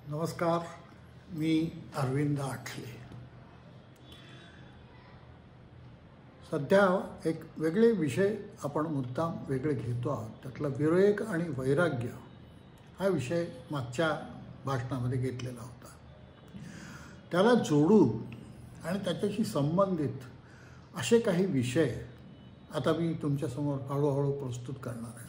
नमस्कार, मी अरविंद आठले. सध्या एक वेगळे विषय आपण मुद्दाम वेगळे घेतो आहोत. त्यातला विवेक आणि वैराग्य हा विषय मागच्या भाषणामध्ये घेतलेला होता. त्याला जोडून आणि त्याच्याशी संबंधित असे काही विषय आता मी तुमच्यासमोर हळूहळू प्रस्तुत करणार आहे.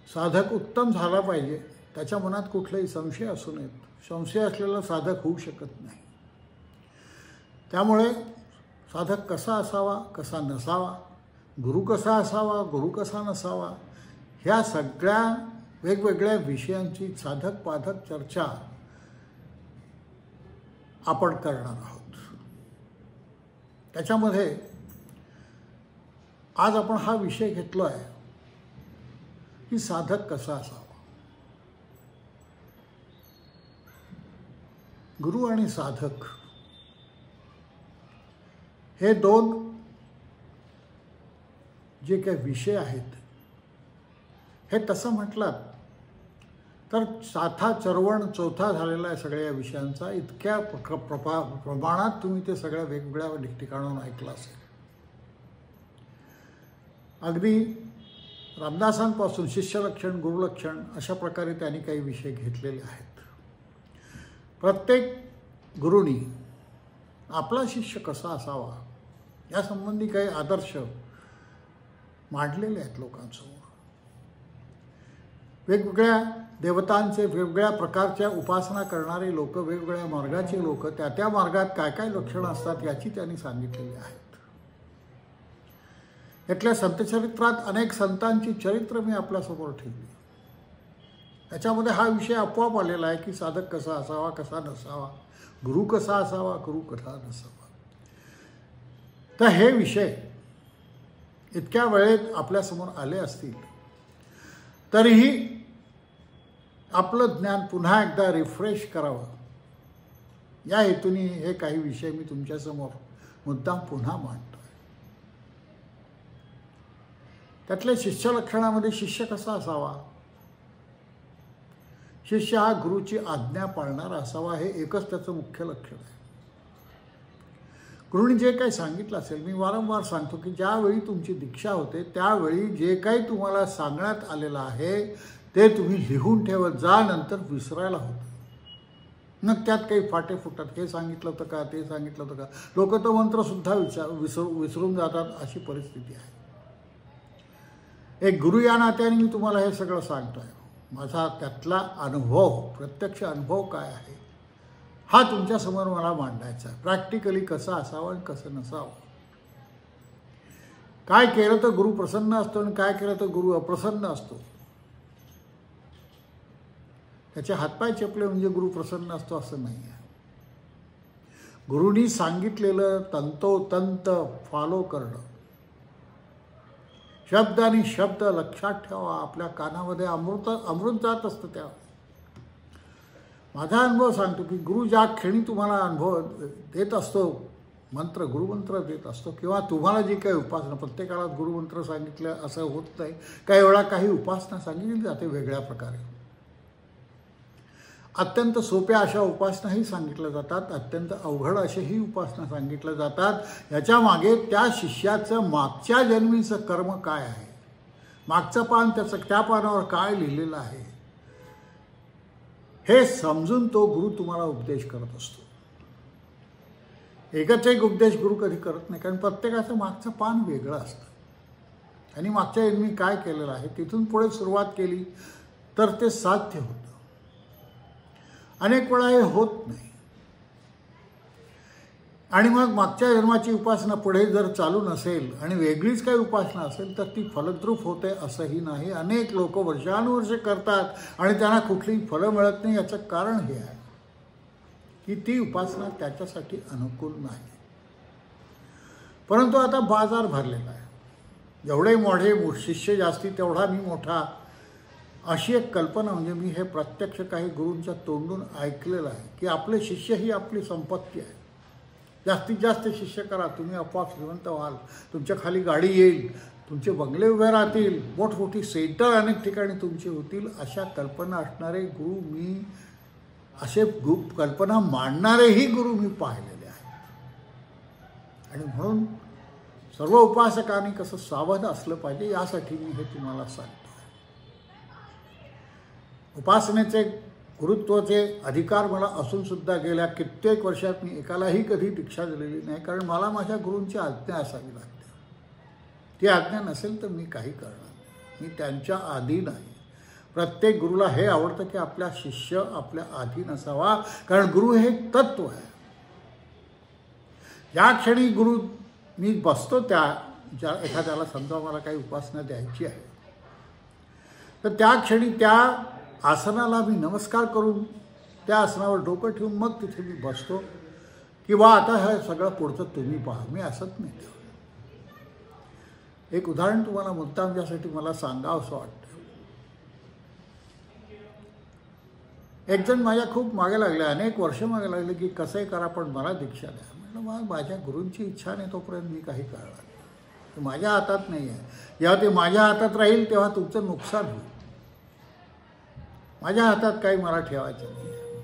साधक उत्तम झाला पाहिजे, त्याच्या मनात कुठलेही संशय असू नयेत. संशय असलेला साधक होऊ शकत नाही. त्यामुळे साधक कसा असावा, कसा नसावा, गुरु कसा असावा, गुरु कसा नसावा, ह्या सगळ्या वेगवेगळ्या विषयांची साधक पाधक चर्चा आपण करणार आहोत. त्याच्यामध्ये आज आपण हा विषय घेतला आहे की साधक कसा असावा. गुरु आणि साधक हे दोन जे काही विषय आहेत, हे तसं म्हटलं तर साथा चरवण चौथा झालेला आहे सगळ्या विषयांचा. इतक्या प्रमाणात तुम्ही ते सगळ्या वेगवेगळ्या ठिकाणाहून ऐकलं असेल. अगदी रामदासांपासून शिष्यलक्षण, गुरुलक्षण अशा प्रकारे त्यांनी काही विषय घेतलेले आहेत. प्रत्येक गुरुनी आपला शिष्य कसा असावा या संबंधी काही आदर्श मांडलेले आहेत लोकांसमोर. वेगवेगळ्या देवतांचे, वेगवेगळ्या प्रकारच्या उपासना करणारे लोक, वेगवेगळ्या मार्गाचे लोक, त्या मार्गात काय काय लक्षणं असतात याची त्यांनी सांगितलेली आहेत. यातल्या संतचरित्रात अनेक संतांची चरित्र मी आपल्यासमोर ठेवली. त्याच्यामध्ये हा विषय आपोआप आलेला आहे की साधक कसा असावा, कसा नसावा, गुरु कसा असावा, गुरु कसा नसावा. तर हे विषय इतक्या वेळेत आपल्यासमोर आले असतील तरीही आपलं ज्ञान पुन्हा एकदा रिफ्रेश करावं या हेतूने हे काही विषय मी तुमच्यासमोर मुद्दाम पुन्हा मांडतो. त्यातल्या शिष्यलक्षणामध्ये शिष्य कसा असावा. शिष्य हा गुरुची आज्ञा पाळणारा असावा, हे एकच त्याचं मुख्य लक्षण आहे. गुरुने जे काही सांगितलं असेल, मी वारंवार सांगतो की ज्यावेळी तुमची दीक्षा होते त्यावेळी जे काही तुम्हाला सांगण्यात आलेलं आहे ते तुम्ही लिहून ठेवत जा, नंतर विसरायला होतं. मग त्यात काही फाटे फुटतात. हे सांगितलं होतं का, ते सांगितलं होतं का, लोक तो मंत्रसुद्धा विसरून जातात. अशी परिस्थिती आहे. एक गुरु या नात्याने मी तुम्हाला हे सगळं सांगतो आहे. माझा त्यातला अनुभव, प्रत्यक्ष अनुभव काय आहे हा तुमच्यासमोर मला मांडायचा आहे. प्रॅक्टिकली कसं असावं आणि कसं नसावं. काय केलं तर गुरु प्रसन्न असतो आणि काय केलं तर गुरु अप्रसन्न असतो. त्याचे हातपाय चेपले म्हणजे गुरु प्रसन्न असतो असं नाही आहे. गुरुनी सांगितलेलं तंतोतंत फॉलो करणं, शब्द आणि शब्द लक्षात ठेवा. आपल्या कानामध्ये अमृत जात असतं. त्या माझा अनुभव सांगतो की गुरु ज्या क्षणी तुम्हाला अनुभव देत असतो, गुरुमंत्र देत असतो, किंवा तुम्हाला जी काही उपासना, प्रत्येकाला गुरुमंत्र सांगितलं असं होत नाही. काही वेळा काही उपासना सांगितली जाते वेगळ्या प्रकारे. अत्यंत सोप्या अशा उपासनाही सांगितल्या जातात, अत्यंत अवघड असेही उपासना सांगितल्या जातात. याच्या मागे त्या शिष्याचं मागच्या जन्मीचं कर्म काय आहे, मागचं पान त्या पानावर काय लिहिलेलं आहे हे समजून तो गुरु तुम्हाला उपदेश करत असतो. एकच एक उपदेश गुरु कधी करत नाही, कारण प्रत्येकाचं मागचं पान वेगळं असतं. आणि मागच्या जन्मी काय केलेलं आहे तिथून पुढे सुरुवात केली तर ते साध्य होतं. अनेक वेळा हे होत नाही. आणि मग मागच्या जन्माची उपासना पुढे जर चालू नसेल आणि वेगळीच काही उपासना असेल तर ती फलद्रूप होते असंही नाही. अनेक लोक वर्षानुवर्षे करतात आणि त्यांना कुठलीही फलं मिळत नाही. याचं कारण हे आहे की ती उपासना त्याच्यासाठी अनुकूल नाही. परंतु आता बाजार भरलेला आहे. जेवढे मोठे शिष्य जास्ती तेवढा मी मोठा, अशी एक कल्पना. म्हणजे मी हे प्रत्यक्ष काही गुरूंच्या तोंडून ऐकलेलं आहे की आपले शिष्य ही आपली संपत्ती आहे. जास्तीत जास्त शिष्य करा, तुम्ही आपोआप श्रीमंत व्हाल, तुमच्या खाली गाडी येईल, तुमचे बंगले उभे राहतील, मोठमोठी सेंटर अनेक ठिकाणी तुमची होतील. अशा कल्पना असणारे गुरु मी असे कल्पना मांडणारेही गुरु मी पाहिलेले आहेत. आणि म्हणून सर्व उपासकांनी कसं सावध असलं पाहिजे यासाठी मी हे तुम्हाला सांगतो. उपासनेचे गुरुत्वाचे अधिकार मला असूनसुद्धा गेल्या कित्येक वर्षात मी एकालाही कधी दीक्षा दिलेली नाही, कारण मला माझ्या गुरूंची आज्ञा असावी लागते. ती आज्ञा नसेल तर मी काही करणार नाही. मी त्यांच्या अधीन आहे. प्रत्येक गुरुला हे आवडतं की आपला शिष्य आपल्या अधीन असावा, कारण गुरु हे एक तत्व आहे. ज्या क्षणी गुरु मी बसतो ज्या एखाद्याला समजा मला काही उपासना द्यायची आहे, तर त्या क्षणी त्या आसनाला मी नमस्कार करून त्या आसनावर डोकं ठेवून मग तिथे मी बसतो, किंवा आता हे सगळं पुढचं तुम्ही पहा, मी असत नाही. एक उदाहरण तुम्हाला मुद्दाम यासाठी मला सांगावं असं वाटतं. एक जण माझ्या खूप मागे लागले, अनेक वर्ष मागे लागले की कसंही करा पण मला दीक्षा द्या. म्हटलं मग माझ्या गुरूंची इच्छा नाही तोपर्यंत मी काही करणार नाही. ते माझ्या हातात नाही आहे. जेव्हा ते माझ्या हातात राहील तेव्हा तुमचं नुकसान होईल. माझ्या हातात काही मला ठेवायचं नाही आहे.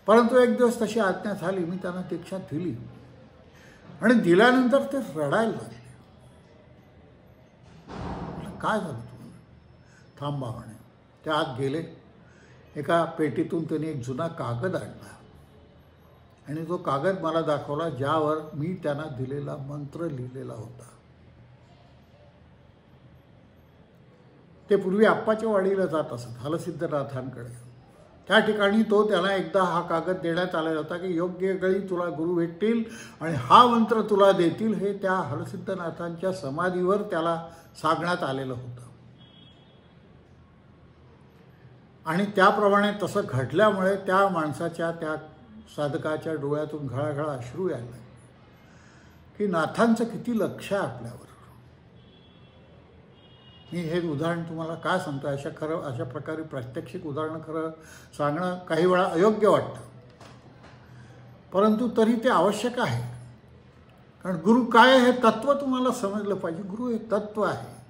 परंतु एक दिवस तशी आज्ञा झाली. मी त्यांना दीक्षा दिली आणि दिल्यानंतर ते रडायला लागले. काय झालं तुम्हाला? थांबा म्हणे. ते आत गेले. एका पेटीतून त्यांनी एक जुना कागद आणला आणि तो कागद मला दाखवला, ज्यावर मी त्यांना दिलेला मंत्र लिहिलेला होता. ते पूर्वी आप्पाच्या वाडीला जात असत, हलसिद्धनाथांकडे. त्या ठिकाणी त्याला एकदा हा कागद देण्यात आलेला होता की योग्य वेळी तुला गुरु भेटतील आणि हा मंत्र तुला देतील, हे त्या हलसिद्धनाथांच्या समाधीवर त्याला सांगण्यात आलेलं होतं. आणि त्याप्रमाणे तसं घडल्यामुळे त्या माणसाच्या, त्या साधकाच्या डोळ्यातून घळाघळा अश्रू यायला की नाथांचं किती लक्ष आहे आपल्यावर. मी हे उदाहरण तुम्हाला काय सांगतो, अशा प्रकारे प्रात्यक्षिक उदाहरणं खरं सांगणं काही वेळा अयोग्य वाटतं, परंतु तरी ते आवश्यक आहे. कारण गुरु काय हे तत्त्व तुम्हाला समजलं पाहिजे. गुरु हे तत्त्व आहे.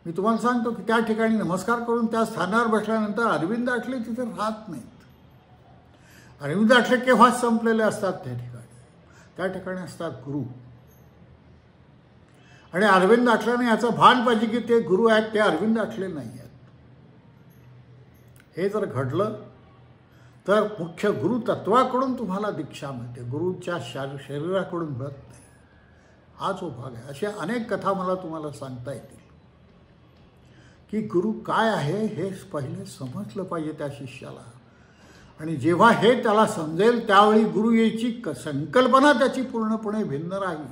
मी तुम्हाला सांगतो की त्या ठिकाणी नमस्कार करून त्या स्थानावर बसल्यानंतर अरविंद आठले तिथे राहत नाहीत. अरविंद आठले केव्हाच संपलेले असतात त्या ठिकाणी. त्या ठिकाणी असतात गुरु. आणि अरविंद आठल्याने याचं भान पाहिजे की ते गुरु आहेत, ते अरविंद आठले नाही आहेत. हे जर घडलं तर मुख्य गुरु तत्वाकडून तुम्हाला दीक्षा मिळते, गुरूच्या शरीराकडून मिळत नाही. हा जो भाग आहे. अशा अनेक कथा मला तुम्हाला सांगता येतील की गुरु काय आहे हे पहिले समजलं पाहिजे त्या शिष्याला. आणि जेव्हा हे त्याला समजेल त्यावेळी गुरु याची संकल्पना त्याची पूर्णपणे भिन्न राहील.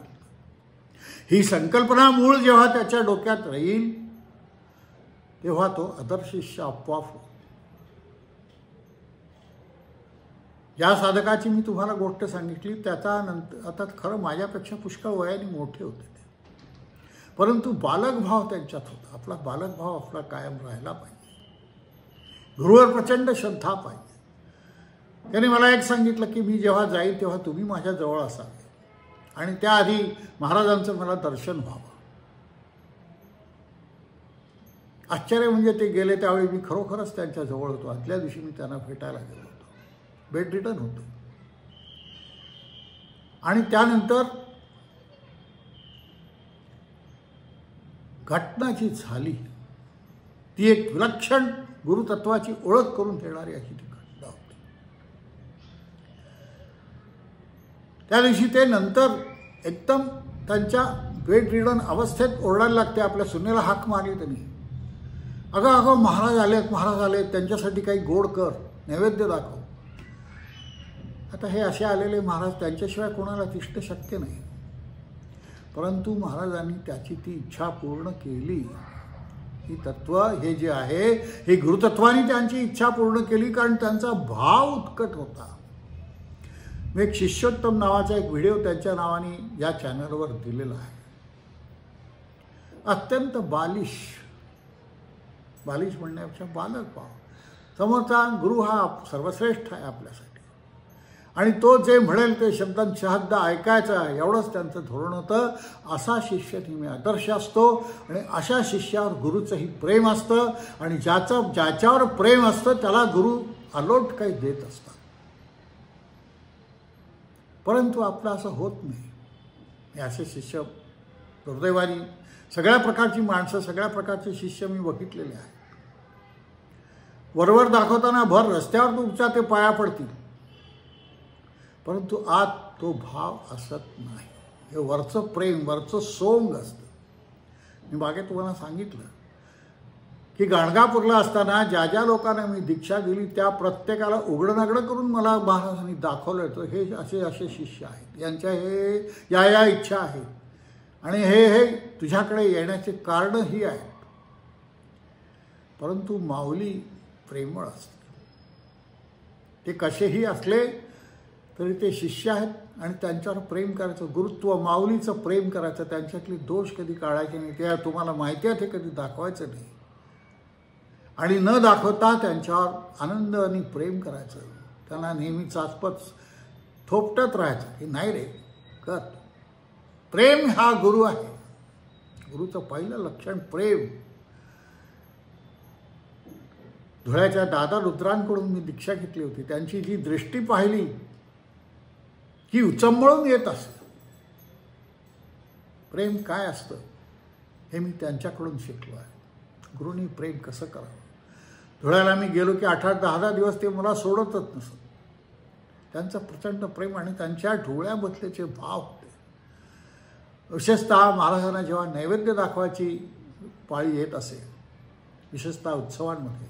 ही संकल्पना मूळ जेव्हा त्याच्या डोक्यात राहील तेव्हा तो आदर्श शिष्य आपोआप होईल. या साधकाची मी तुम्हाला गोष्ट सांगितली, त्याचा नंतर आता खरं माझ्यापेक्षा पुष्कळ वयाने मोठे होते ते, परंतु बालकभाव त्यांच्यात होता. आपला बालकभाव आपला कायम राहिला पाहिजे. गुरुवर प्रचंड श्रद्धा पाहिजे. त्याने मला एक सांगितलं की मी जेव्हा जाईल तेव्हा तुम्ही माझ्या जवळ असावे आणि त्याआधी महाराजांचं मला दर्शन व्हावं. आश्चर्य म्हणजे ते गेले त्यावेळी मी खरोखरच त्यांच्या जवळ होतो. आदल्या दिवशी मी त्यांना भेटायला गेलो होतो. बेड रिटर्न होतो. आणि त्यानंतर घटना जी झाली ती एक विलक्षण गुरुतत्वाची ओळख करून देणारी अशी ती घटना होती. त्या दिवशी ते नंतर एकदम त्यांच्या बेड रिडन अवस्थेत ओरडायला लागते. आपल्या सुनेला हाक मारली त्यांनी, अगं अगं महाराज आलेत, महाराज आलेत, त्यांच्यासाठी काही गोड कर, नैवेद्य दाखव. आता हे असे आलेले महाराज त्यांच्याशिवाय कोणाला तिष्ठ शक्य नाही. परंतु महाराजांनी त्याची ती इच्छा पूर्ण केली. ही तत्व हे जे आहे हे गुरुतत्वाने त्यांची इच्छा पूर्ण केली, कारण त्यांचा भाव उत्कट होता. मी एक शिष्योत्तम नावाचा एक व्हिडिओ त्यांच्या नावाने या चॅनलवर दिलेला आहे. अत्यंत बालिश म्हणण्यापेक्षा बालक भाव. समोरचा गुरु हा सर्वश्रेष्ठ आहे आपल्यासाठी. आणि तो जे म्हणेल ते शब्द ऐकायचा, एवढंच त्यांचं धोरण होतं. असा शिष्य नेहमी आदर्श असतो आणि अशा शिष्यावर गुरुचंही प्रेम असतं आणि ज्याच्यावर प्रेम असतं त्याला गुरु अलोट काही देत असतात. परंतु आपलं असं होत नाही. हे असे शिष्य दुर्दैवाने सगळ्या प्रकारची माणसं, सगळ्या प्रकारचे शिष्य मी बघितलेले आहेत. वरवर दाखवताना भर रस्त्यावर तुमच्या ते पाया पडतील, परंतु आत तो भाव असत नाही. हे वरचं प्रेम, वरचं सोंग असतं. मी मागे तुम्हाला सांगितलं की गाणगापूरला असताना ज्या लोकांना मी दीक्षा दिली त्या प्रत्येकाला उघडं नागडं करून मला महाराजांनी दाखवलं होतं, हे असे शिष्य आहेत, यांच्या हे या इच्छा आहेत आणि हे तुझ्याकडे येण्याचे कारण ही आहेत. परंतु माऊली प्रेमळ असते. ते कसेही असले तरी ते शिष्य आहेत आणि त्यांच्यावर प्रेम करायचं, गुरुत्व माऊलीचं प्रेम करायचं, त्यांच्यातले दोष कधी काढायचे नाही. ते तुम्हाला माहिती आहे, ते कधी दाखवायचं नाही आणि न दाखवता त्यांच्यावर आनंद आणि प्रेम करायचं. त्यांना नेहमी चाचपत थोपटत राहायचं की नाही रे कर. प्रेम हा गुरु आहे. गुरुचं पहिलं लक्षण प्रेम. धुळ्याच्या दादा रुद्रांकडून मी दीक्षा घेतली होती. त्यांची जी दृष्टी पाहिली की उचंबळून येत असते. प्रेम काय असतं हे मी त्यांच्याकडून शिकलो आहे. गुरुनी प्रेम कसं करावं. धुळ्याला मी गेलो की 8-10 दिवस ते मला सोडतच नसत. त्यांचं प्रचंड प्रेम आणि त्यांच्या डोळ्याबद्दलचे भाव होते. विशेषतः महाराजांना जेव्हा नैवेद्य दाखवायची पाळी येत असे, विशेषतः उत्सवांमध्ये,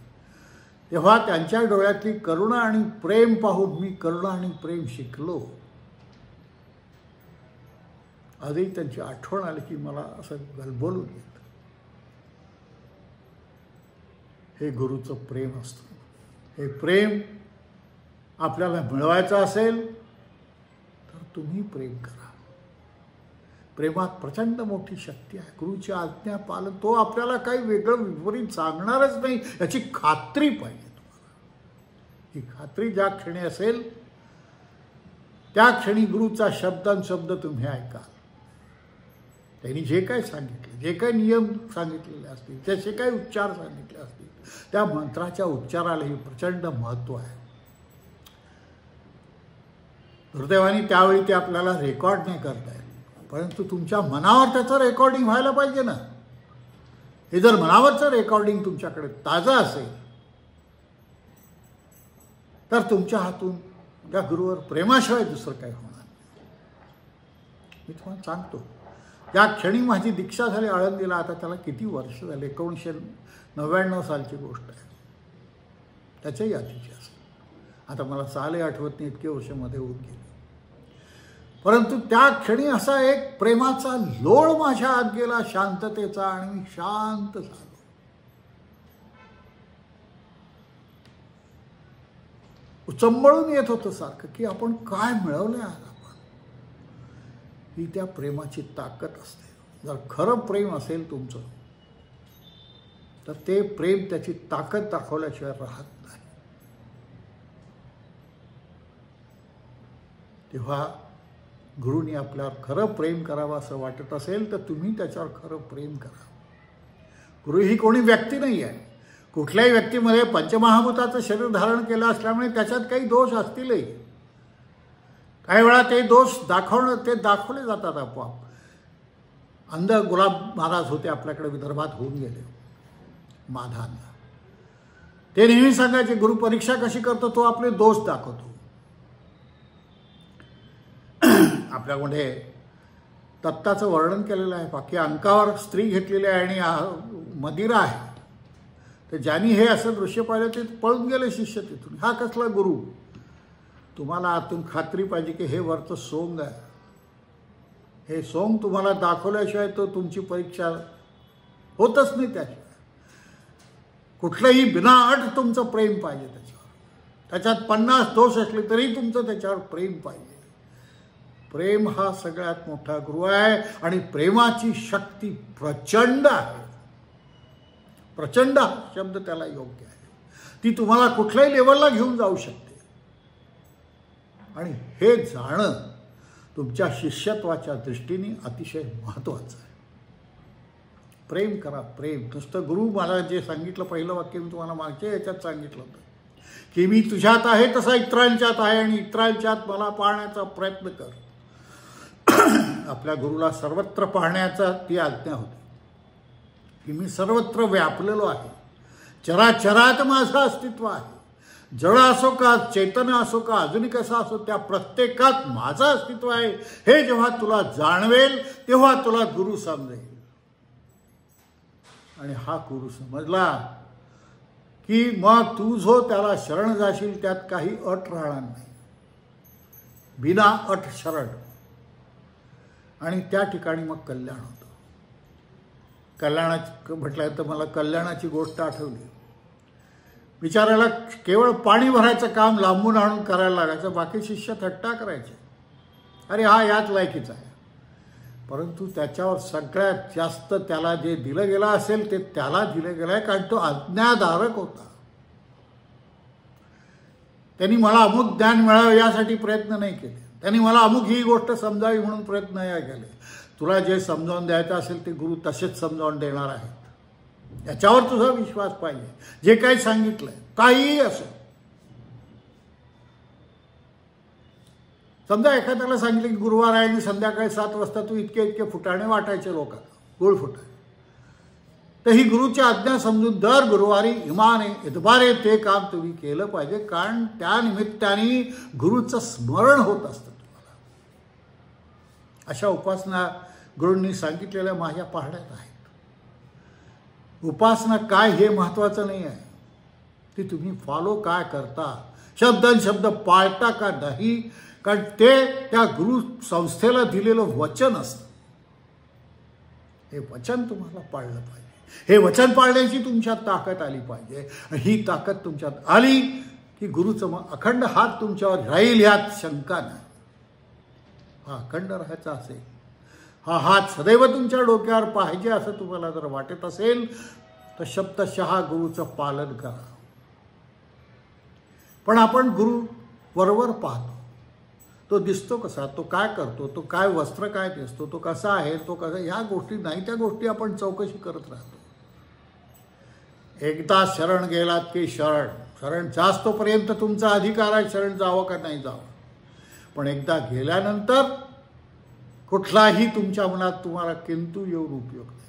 तेव्हा त्यांच्या डोळ्यातली करुणा आणि प्रेम पाहून मी करुणा आणि प्रेम शिकलो. आजही त्यांची आठवण आली की मला असं गलबोलून येतं. हे गुरुचं प्रेम असतं. हे प्रेम आपल्याला मिळवायचं असेल तर तुम्ही प्रेम करा. प्रेमात प्रचंड मोठी शक्ती आहे. गुरुची आज्ञा पालन, तो आपल्याला काही वेगळं विपरीत सांगणारच नाही याची खात्री पाहिजे तुम्हाला. ही खात्री ज्या क्षणी असेल त्या क्षणी गुरुचा शब्द तुम्ही ऐकाल. त्यांनी जे काही सांगितले, जे काही नियम सांगितलेले असतील, त्याचे काही उच्चार सांगितले असतील, त्या मंत्राच्या उच्चारालाही प्रचंड महत्त्व आहे. दुर्दैवाने त्यावेळी ते आपल्याला रेकॉर्ड नाही करता येत, परंतु तुमच्या मनावर त्याचं रेकॉर्डिंग व्हायला पाहिजे ना. हे जर मनावरचं रेकॉर्डिंग तुमच्याकडे ताजं असेल तर तुमच्या हातून त्या गुरुवर प्रेमाशिवाय दुसरं काही होणार नाही. मी तुम्हाला सांगतो, या क्षणी माझी दीक्षा झाली आळंदीला. आता त्याला किती वर्ष झाले, 1999 सालची गोष्ट आहे. त्याच्याही आधीची असेल. आता मला सालही आठवत नाही, इतके वर्ष मध्ये होऊन गेले. परंतु त्या क्षणी असा एक प्रेमाचा लोळ माझ्या आत गेला, शांततेचा, आणि मी शांत झालो. उचंबळून येत होतं सारखं की आपण काय मिळवलंय आज. ही त्या प्रेमाची ताकद असते. जर खरं प्रेम असेल तुमचं तर ते प्रेम त्याची ताकद दाखवल्याशिवाय राहत नाही. तेव्हा गुरुनी आपल्यावर खरं प्रेम करावं असं वाटत असेल तर तुम्ही त्याच्यावर खरं प्रेम करा. गुरु ही कोणी व्यक्ती नाही आहे. कुठल्याही व्यक्तीमध्ये पंचमहाभूताचं शरीर धारण केलं असल्यामुळे त्याच्यात काही दोष असतीलही. काही वेळा ते दोष दाखवले जातात आपोआप. अंध गुलाब महाराज होते आपल्याकडे, विदर्भात होऊन गेले माधांना. ते नेहमी सांगायचे गुरु परीक्षा कशी करतो, तो आपले दोष दाखवतो. आपल्यामध्ये दत्ताचं वर्णन केलेलं आहे, बाकी अंकावर स्त्री घेतलेली आहे आणि मदिरा आहे. तर ज्यांनी हे असं दृश्य पाहिलं ते पळून गेले शिष्य तिथून. हा कसला गुरु. तुम्हाला आतून खात्री पाहिजे की हे वरचं सोंग आहे. हे सोंग तुम्हाला दाखवल्याशिवाय तो तुमची परीक्षा होतच नाही. त्याशिवाय कुठलंही बिनाअट तुमचं प्रेम पाहिजे त्याच्यावर. त्याच्यात 50 दोष असले तरी तुमचं त्याच्यावर प्रेम पाहिजे. प्रेम हा सगळ्यात मोठा गुरु आहे आणि प्रेमाची शक्ती प्रचंड आहे. प्रचंड हा शब्द त्याला योग्य आहे. ती तुम्हाला कुठल्याही लेवलला घेऊन जाऊ शकते. आणि हे जाणं तुमच्या शिष्यत्वाच्या दृष्टीने अतिशय महत्त्वाचं आहे. प्रेम करा, प्रेम. नुसतं गुरु मला जे सांगितलं पहिलं वाक्य मी तुम्हाला मागच्या याच्यात सांगितलं होतं की मी तुझ्यात आहे तसा इतरांच्यात आहे आणि इतरांच्यात मला पाहण्याचा प्रयत्न कर. आपल्या गुरुला सर्वत्र पाहण्याचा ती आज्ञा होती की मी सर्वत्र व्यापलेलो आहे. चराचरात माझं अस्तित्व आहे. जड असो का चैतन्य असो का अजूनही कसा असो त्या प्रत्येकात माझं अस्तित्व आहे हे जेव्हा तुला जाणवेल तेव्हा तुला गुरु समजेल. आणि हा गुरु समजला की मग तू जो त्याला शरण जाशील त्यात काही अट राहणार नाही. बिना अट शरण. आणि त्या ठिकाणी मग कल्याण होतं. कल्याणाचं म्हटलं तर मला कल्याणाची गोष्ट आठवली. बिचाराला केवळ पाणी भरायचं काम लांबून आणून करायला लागायचं. बाकी शिष्य थट्टा करायचे, अरे हा याच लायकीचा आहे. परंतु त्याच्यावर सगळ्यात जास्त त्याला जे दिलं गेलं असेल ते त्याला दिलं गेलं आहे, कारण तो आज्ञाधारक होता. त्यांनी मला अमुक ज्ञान मिळावं यासाठी प्रयत्न नाही केले. त्यांनी मला अमुक ही गोष्ट समजावी म्हणून प्रयत्न नाही केले. तुला जे समजावून द्यायचं असेल ते गुरु तसेच समजावून देणार आहेत. याच्यावर तुझा विश्वास पाहिजे. जे काही सांगितलंय काहीही असो. समजा एखाद्याला सांगितलं की गुरुवार आहे आणि संध्याकाळी 7 वाजता तू इतके फुटाणे वाटायचे लोकांना, गुळ फुटाणे. तर ही गुरुची आज्ञा समजून दर गुरुवारी इमाने इतबारे ते काम तुम्ही केलं पाहिजे, कारण त्या निमित्ताने गुरुचं स्मरण होत असतं तुम्हाला. अशा उपासना गुरूंनी सांगितलेल्या माझ्या पाहण्यात आहेत. उपासना काय हे महत्त्वाचं नाही आहे, ती तुम्ही फॉलो काय करता, शब्द पाळता का नाही, कारण ते त्या गुरु संस्थेला दिलेलं वचन असतं. हे वचन तुम्हाला पाळलं पाहिजे. हे वचन पाळण्याची तुमच्यात ताकद आली पाहिजे. ही ताकद तुमच्यात आली की गुरुचं मग अखंड हात तुमच्यावर राहील यात शंका नाही. हा अखंड राहायचा असेल, हा हात सदैव तुमच्या डोक्यावर पाहिजे असं तुम्हाला जर वाटत असेल तर शब्दशः गुरुचं पालन करा. पण आपण गुरु वरवर पाहतो, तो दिसतो कसा, तो काय करतो, तो काय वस्त्र काय दिसतो, तो कसा आहे, तो कसा, ह्या गोष्टी नाही त्या गोष्टी आपण चौकशी करत राहतो. एकदा शरण गेलात की शरण जास्तोपर्यंत तुमचा अधिकार आहे शरण जावं का नाही जावं. पण एकदा गेल्यानंतर कुठलाही तुमच्या मनात तुम्हाला किंतु येऊन उपयोग नाही.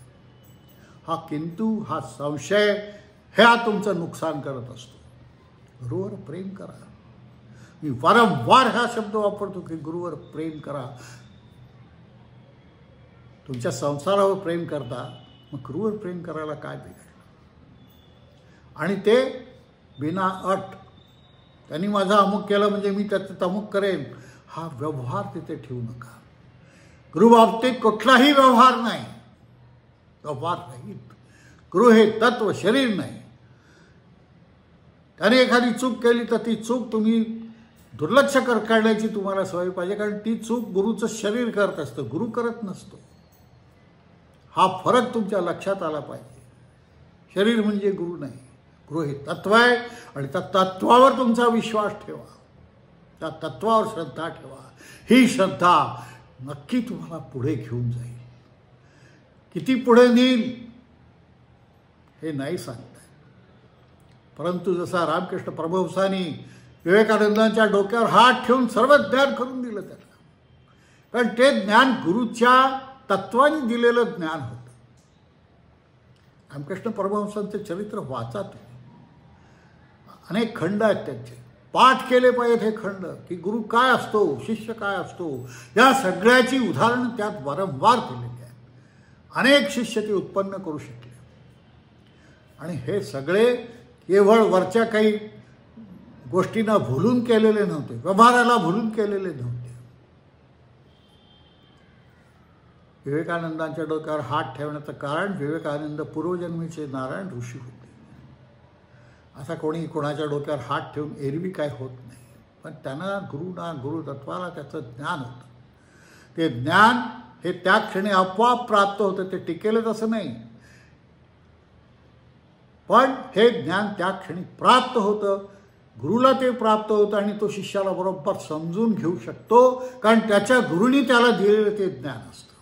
हा किंतु, हा संशय ह्या तुमचं नुकसान करत असतो. गुरुवर प्रेम करा. मी वारंवार हा शब्द वापरतो की गुरुवर प्रेम करा. तुमच्या संसारावर प्रेम करता, मग गुरुवर प्रेम करायला काय बिघडलं. आणि ते बिना अट. त्यांनी माझं अमुक केलं म्हणजे मी त्याचं अमुक करेन, हा व्यवहार तिथे ठेवू नका. गुरुबाबतीत कुठलाही व्यवहार नाही. व्यवहार नाहीत. गुरु हे तत्व, शरीर नाही. त्याने एखादी चूक केली तर ती चूक तुम्ही दुर्लक्ष करण्याची तुम्हाला सवय पाहिजे, कारण ती चूक गुरुचं शरीर करत असतं, गुरु करत नसतो. हा फरक तुमच्या लक्षात आला पाहिजे. शरीर म्हणजे गुरु नाही. गुरु हे तत्व आहे आणि त्या तत्वावर तुमचा विश्वास ठेवा. त्या तत्वावर श्रद्धा ठेवा. ही श्रद्धा नक्की तुम्हाला पुढे घेऊन जाईल. किती पुढे नेईल हे नाही सांगता येत. परंतु जसा रामकृष्ण परमहंसांनी विवेकानंदांच्या डोक्यावर हात ठेवून सर्व ज्ञान करून दिलं त्याला, कारण ते ज्ञान गुरुच्या तत्वाने दिलेलं ज्ञान होतं. रामकृष्ण परमहंसांचे चरित्र वाचा तुम्ही. अनेक खंड आहेत त्यांचे. पाठ केले पाहिजेत हे खंड, की गुरु काय असतो, शिष्य काय असतो, या सगळ्याची उदाहरणं त्यात वारंवार दिलेली आहेत. अनेक शिष्य ते उत्पन्न करू शकले. आणि हे सगळे केवळ वरच्या काही गोष्टींना भुलून केलेले नव्हते, व्यवहाराला भुलून केलेले नव्हते. विवेकानंदांच्या डोक्यावर हात ठेवण्याचं कारण विवेकानंद पूर्वजन्मीचे नारायण ऋषी होते. असा कोणी कोणाच्या डोक्यावर हात ठेवून एरवी काय होत नाही. पण त्यांना गुरुतत्वाला त्याचं ज्ञान होतं. ते ज्ञान हे त्या क्षणी आपोआप प्राप्त होतं. ते टिकेलच असं नाही, पण हे ज्ञान त्या क्षणी प्राप्त होतं गुरुला ते प्राप्त होतं आणि तो शिष्याला बरोबर समजून घेऊ शकतो, कारण त्याच्या गुरुनी त्याला दिलेलं ते ज्ञान असतं.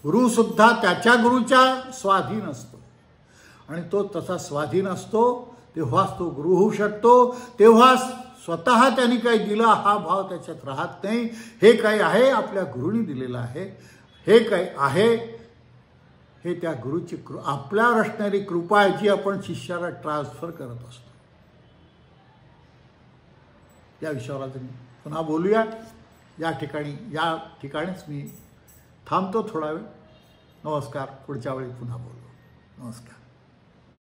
गुरुसुद्धा त्याच्या गुरुच्या स्वाधीन असतो आणि तो तसा स्वाधीन असतो तेव्हाच तो गुरु होऊ शकतो. तेव्हा स्वतः त्यांनी काही दिलं हा भाव त्याच्यात राहत नाही. हे काही आहे आपल्या गुरुनी दिलेलं आहे, हे काही आहे हे त्या गुरुची आपल्यावर असणारी कृपा आहे जी आपण शिष्याला ट्रान्सफर करत असतो. या विषयावर अजून पुन्हा बोलूया. या ठिकाणीच मी थांबतो थोडा वेळ. नमस्कार. पुढच्या वेळी पुन्हा बोलू. नमस्कार.